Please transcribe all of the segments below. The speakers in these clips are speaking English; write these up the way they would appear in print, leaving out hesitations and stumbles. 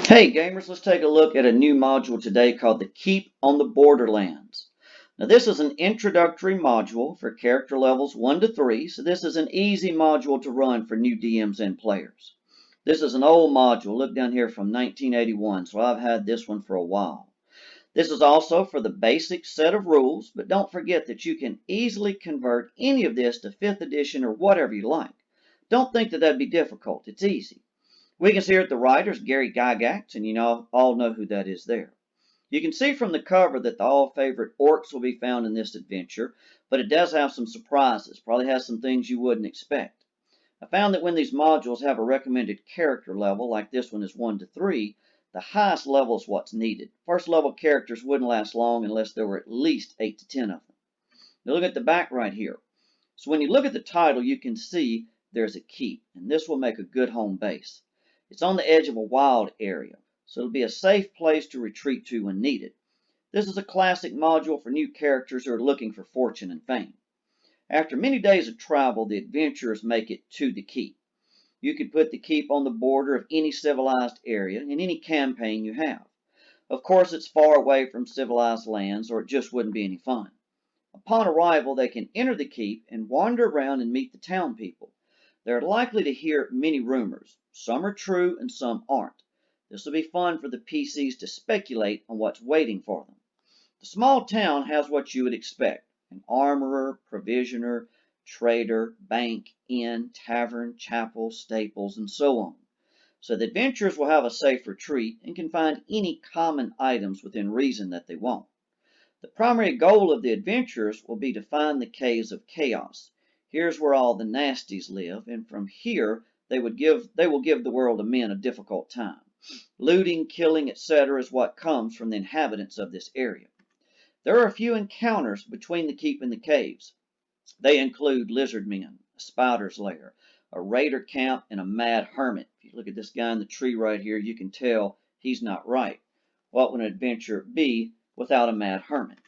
Hey gamers, let's take a look at a new module today called the Keep on the Borderlands. Now this is an introductory module for character levels 1 to 3, so this is an easy module to run for new DMs and players. This is an old module, look down here, from 1981, so I've had this one for a while. This is also for the basic set of rules, but don't forget that you can easily convert any of this to 5th edition or whatever you like. Don't think that that'd be difficult, it's easy. We can see here at the writers, Gary Gygax, and all know who that is there. You can see from the cover that the all-favorite orcs will be found in this adventure, but it does have some surprises, probably has some things you wouldn't expect. I found that when these modules have a recommended character level, like this one is 1 to 3, the highest level is what's needed. First level characters wouldn't last long unless there were at least 8 to 10 of them. Now look at the back right here. So when you look at the title, you can see there's a keep, and this will make a good home base. It's on the edge of a wild area, so it'll be a safe place to retreat to when needed. This is a classic module for new characters who are looking for fortune and fame. After many days of travel, the adventurers make it to the keep. You could put the keep on the border of any civilized area in any campaign you have. Of course, it's far away from civilized lands, or it just wouldn't be any fun. Upon arrival, they can enter the keep and wander around and meet the town people. They're likely to hear many rumors. Some are true and some aren't. This will be fun for the PCs to speculate on what's waiting for them. The small town has what you would expect: an armorer, provisioner, trader, bank, inn, tavern, chapel, staples, and so on. So the adventurers will have a safe retreat and can find any common items within reason that they want. The primary goal of the adventurers will be to find the Caves of Chaos. Here's where all the nasties live, and from here they will give the world of men a difficult time. Looting, killing, etc. is what comes from the inhabitants of this area. There are a few encounters between the keep and the caves. They include lizard men, a spider's lair, a raider camp, and a mad hermit. If you look at this guy in the tree right here, you can tell he's not right. What would an adventure be without a mad hermit?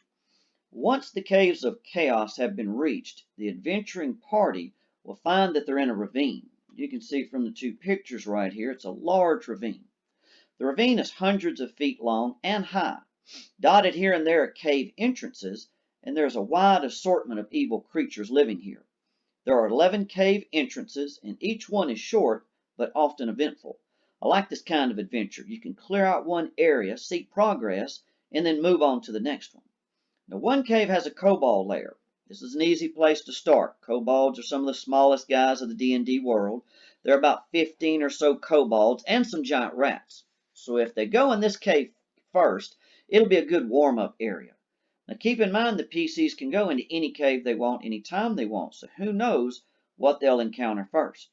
Once the Caves of Chaos have been reached, the adventuring party will find that they're in a ravine. You can see from the two pictures right here, it's a large ravine. The ravine is hundreds of feet long and high. Dotted here and there are cave entrances, and there's a wide assortment of evil creatures living here. There are 11 cave entrances, and each one is short, but often eventful. I like this kind of adventure. You can clear out one area, see progress, and then move on to the next one. Now, one cave has a kobold lair. This is an easy place to start. Kobolds are some of the smallest guys of the D&D world. There are about 15 or so kobolds and some giant rats. So if they go in this cave first, it'll be a good warm-up area. Now keep in mind the PCs can go into any cave they want anytime they want, so who knows what they'll encounter first.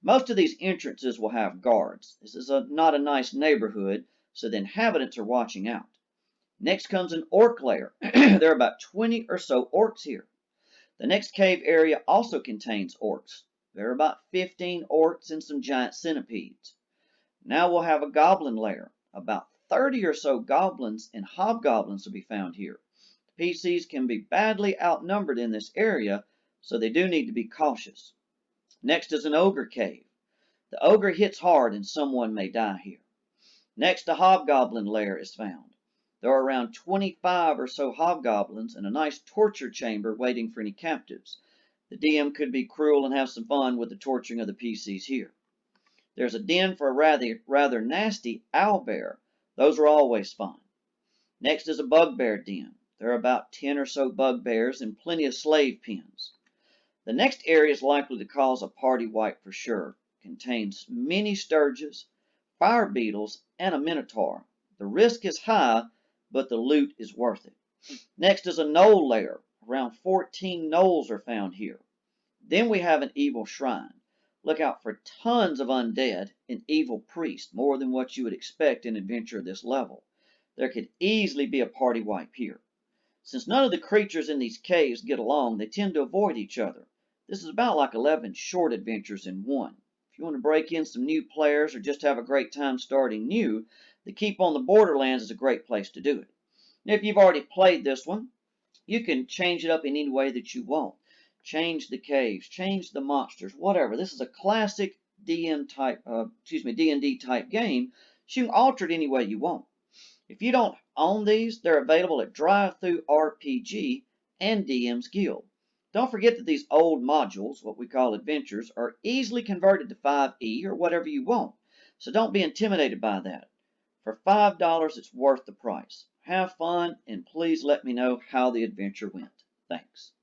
Most of these entrances will have guards. This is not a nice neighborhood, so the inhabitants are watching out. Next comes an orc lair. There are about 20 or so orcs here. The next cave area also contains orcs. There are about 15 orcs and some giant centipedes. Now we'll have a goblin lair. About 30 or so goblins and hobgoblins will be found here. The PCs can be badly outnumbered in this area, so they do need to be cautious. Next is an ogre cave. The ogre hits hard and someone may die here. Next, a hobgoblin lair is found. There are around 25 or so hobgoblins and a nice torture chamber waiting for any captives. The DM could be cruel and have some fun with the torturing of the PCs here. There's a den for a rather nasty owlbear. Those are always fun. Next is a bugbear den. There are about 10 or so bugbears and plenty of slave pens. The next area is likely to cause a party wipe for sure. It contains many sturges, fire beetles, and a minotaur. The risk is high, but the loot is worth it. Next is a gnoll lair. Around 14 gnolls are found here. Then we have an evil shrine. Look out for tons of undead and evil priests, more than what you would expect in an adventure of this level. There could easily be a party wipe here. Since none of the creatures in these caves get along, they tend to avoid each other. This is about like 11 short adventures in one. If you want to break in some new players or just have a great time starting new, the Keep on the Borderlands is a great place to do it. Now, if you've already played this one, you can change it up in any way that you want. Change the caves, change the monsters, whatever. This is a classic D&D type game, so you can alter it any way you want. If you don't own these, they're available at Drive-Thru RPG and DM's Guild. Don't forget that these old modules, what we call adventures, are easily converted to 5e or whatever you want, so don't be intimidated by that. For $5, it's worth the price. Have fun, and please let me know how the adventure went. Thanks.